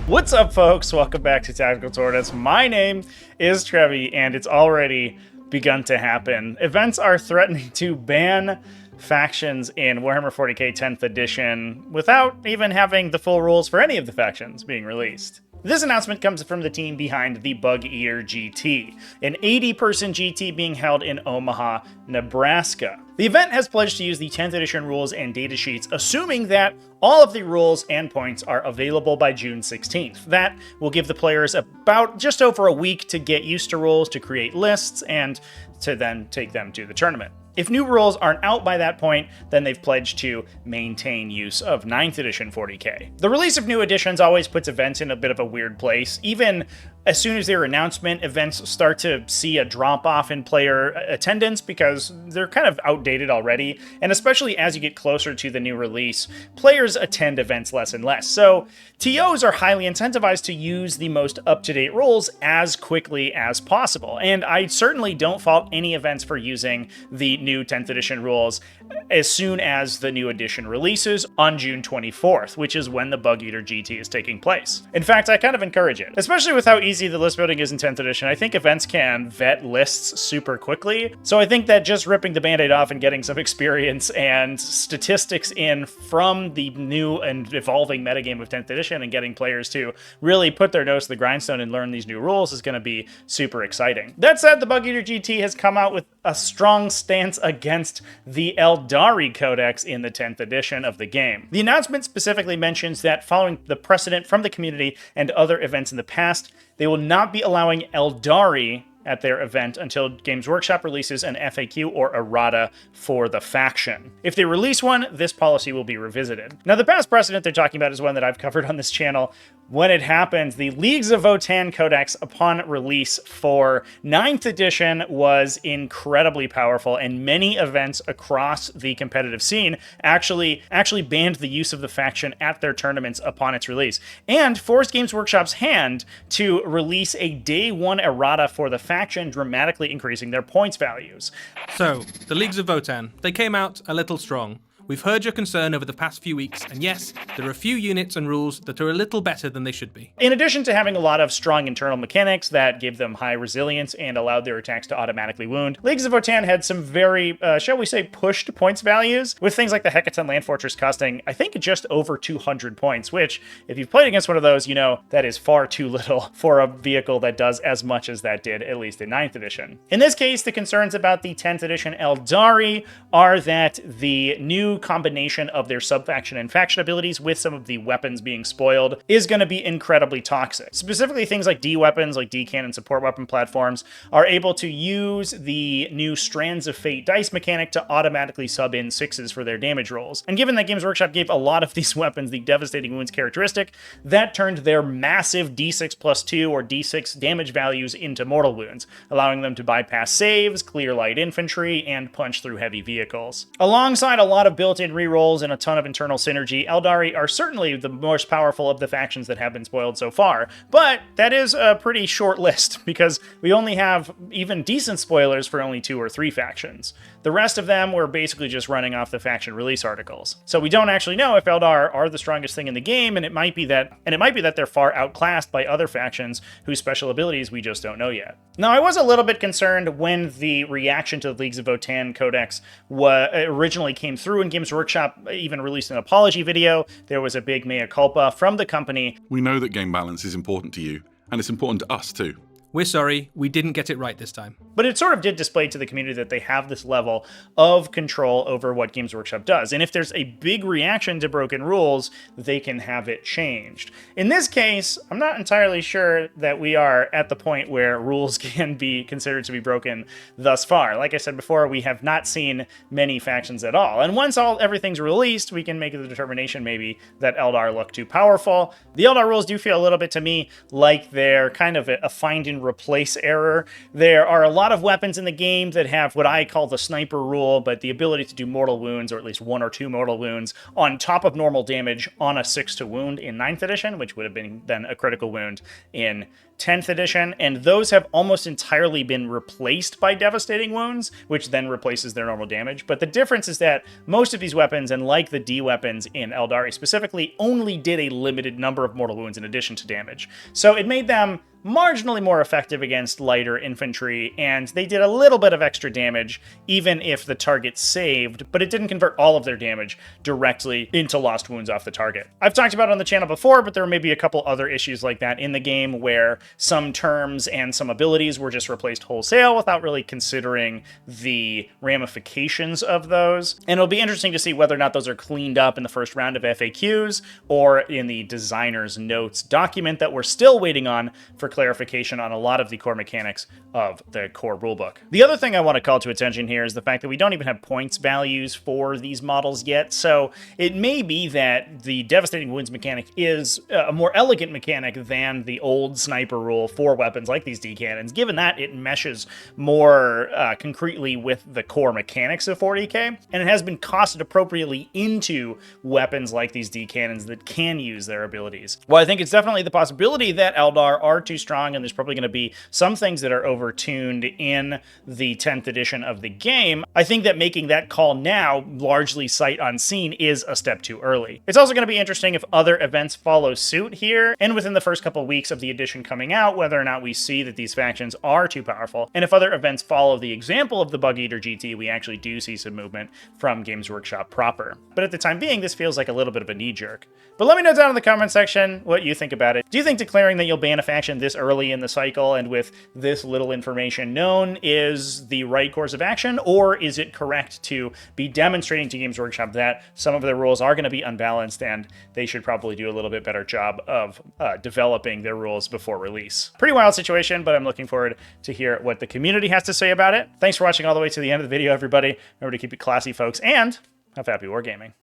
What's up, folks? Welcome back to TacticalTortoise. My name is Trevi, and it's already begun to happen. Events are threatening to ban factions in Warhammer 40k 10th edition without even having the full rules for any of the factions being released. This announcement comes from the team behind the Bug Eater GT, an 80-person GT being held in Omaha, Nebraska. The event has pledged to use the 10th edition rules and datasheets, assuming that all of the rules and points are available by June 16th. That will give the players about just over a week to get used to rules, to create lists, and to then take them to the tournament. If new rules aren't out by that point, then they've pledged to maintain use of 9th edition 40k. The release of new editions always puts events in a bit of a weird place. Even as soon as their announcement, events start to see a drop-off in player attendance because they're kind of outdated already, and especially as you get closer to the new release, players attend events less and less. So TOs are highly incentivized to use the most up-to-date rules as quickly as possible, and I certainly don't fault any events for using the new 10th edition rules as soon as the new edition releases on June 24th, which is when the Bug Eater GT is taking place. In fact, I kind of encourage it, especially with how easy the list building is in 10th edition. I think events can vet lists super quickly, so I think that just ripping the band-aid off and getting some experience and statistics in from the new and evolving metagame of 10th edition and getting players to really put their nose to the grindstone and learn these new rules is going to be super exciting. That said, the Bug Eater GT has come out with a strong stance against the Eldari Codex in the 10th edition of the game. The announcement specifically mentions that following the precedent from the community and other events in the past, they will not be allowing Eldari at their event until Games Workshop releases an FAQ or errata for the faction. If they release one, this policy will be revisited. Now, the past precedent they're talking about is one that I've covered on this channel. When it happened, the Leagues of Votann Codex upon release for 9th edition was incredibly powerful, and many events across the competitive scene actually banned the use of the faction at their tournaments upon its release, and forced Games Workshop's hand to release a day one errata for the faction, dramatically increasing their points values. So, the Leagues of Votann, they came out a little strong. We've heard your concern over the past few weeks, and yes, there are a few units and rules that are a little better than they should be. In addition to having a lot of strong internal mechanics that give them high resilience and allowed their attacks to automatically wound, Leagues of Votann had some very, shall we say, pushed points values, with things like the Hecaton Land Fortress costing, I think, just over 200 points, which, if you've played against one of those, you know that is far too little for a vehicle that does as much as that did, at least in 9th edition. In this case, the concerns about the 10th edition Eldari are that the new combination of their sub-faction and faction abilities with some of the weapons being spoiled is going to be incredibly toxic. Specifically, things like D-weapons, like D-cannon support weapon platforms, are able to use the new Strands of Fate dice mechanic to automatically sub in 6s for their damage rolls. And given that Games Workshop gave a lot of these weapons the devastating wounds characteristic, that turned their massive D6 plus 2 or D6 damage values into mortal wounds, allowing them to bypass saves, clear light infantry, and punch through heavy vehicles. Alongside a lot of built-in rerolls and a ton of internal synergy, Eldari are certainly the most powerful of the factions that have been spoiled so far, but that is a pretty short list because we only have even decent spoilers for only 2 or 3 factions. The rest of them were basically just running off the faction release articles. So we don't actually know if Eldar are the strongest thing in the game, and it might be that they're far outclassed by other factions whose special abilities we just don't know yet. Now, I was a little bit concerned when the reaction to the Leagues of Votann Codex originally came through, and Games Workshop even released an apology video. There was a big mea culpa from the company. We know that game balance is important to you, and it's important to us too. We're sorry, we didn't get it right this time. But it sort of did display to the community that they have this level of control over what Games Workshop does. And if there's a big reaction to broken rules, they can have it changed. In this case, I'm not entirely sure that we are at the point where rules can be considered to be broken thus far. Like I said before, we have not seen many factions at all. And once everything's released, we can make the determination maybe that Eldar look too powerful. The Eldar rules do feel a little bit to me like they're kind of a find and in replace error. There are a lot of weapons in the game that have what I call the sniper rule, but the ability to do mortal wounds, or at least 1 or 2 mortal wounds, on top of normal damage on a 6 to wound in 9th edition, which would have been then a critical wound in 10th edition, and those have almost entirely been replaced by devastating wounds, which then replaces their normal damage. But the difference is that most of these weapons, and like the D weapons in Eldari specifically, only did a limited number of mortal wounds in addition to damage. So it made them marginally more effective against lighter infantry, and they did a little bit of extra damage even if the target saved, but it didn't convert all of their damage directly into lost wounds off the target. I've talked about it on the channel before, but there may be a couple other issues like that in the game where some terms and some abilities were just replaced wholesale without really considering the ramifications of those. And it'll be interesting to see whether or not those are cleaned up in the first round of FAQs or in the designer's notes document that we're still waiting on for clarification on a lot of the core mechanics of the core rulebook. The other thing I want to call to attention here is the fact that we don't even have points values for these models yet, so it may be that the devastating wounds mechanic is a more elegant mechanic than the old sniper rule for weapons like these D cannons, given that it meshes more concretely with the core mechanics of 40k, and it has been costed appropriately into weapons like these D cannons that can use their abilities. Well, I think it's definitely the possibility that Eldar are too strong, and there's probably going to be some things that are overtuned in the 10th edition of the game. I think that making that call now, largely sight unseen, is a step too early. It's also going to be interesting if other events follow suit here, and within the first couple weeks of the edition coming out, whether or not we see that these factions are too powerful, and if other events follow the example of the Bug Eater GT, we actually do see some movement from Games Workshop proper. But at the time being, this feels like a little bit of a knee-jerk. But let me know down in the comment section what you think about it. Do you think declaring that you'll ban a faction this early in the cycle and with this little information known is the right course of action, or is it correct to be demonstrating to Games Workshop that some of their rules are going to be unbalanced and they should probably do a little bit better job of developing their rules before release? Pretty wild situation, but I'm looking forward to hear what the community has to say about it. Thanks for watching all the way to the end of the video, everybody. Remember to keep it classy, folks, and have happy wargaming.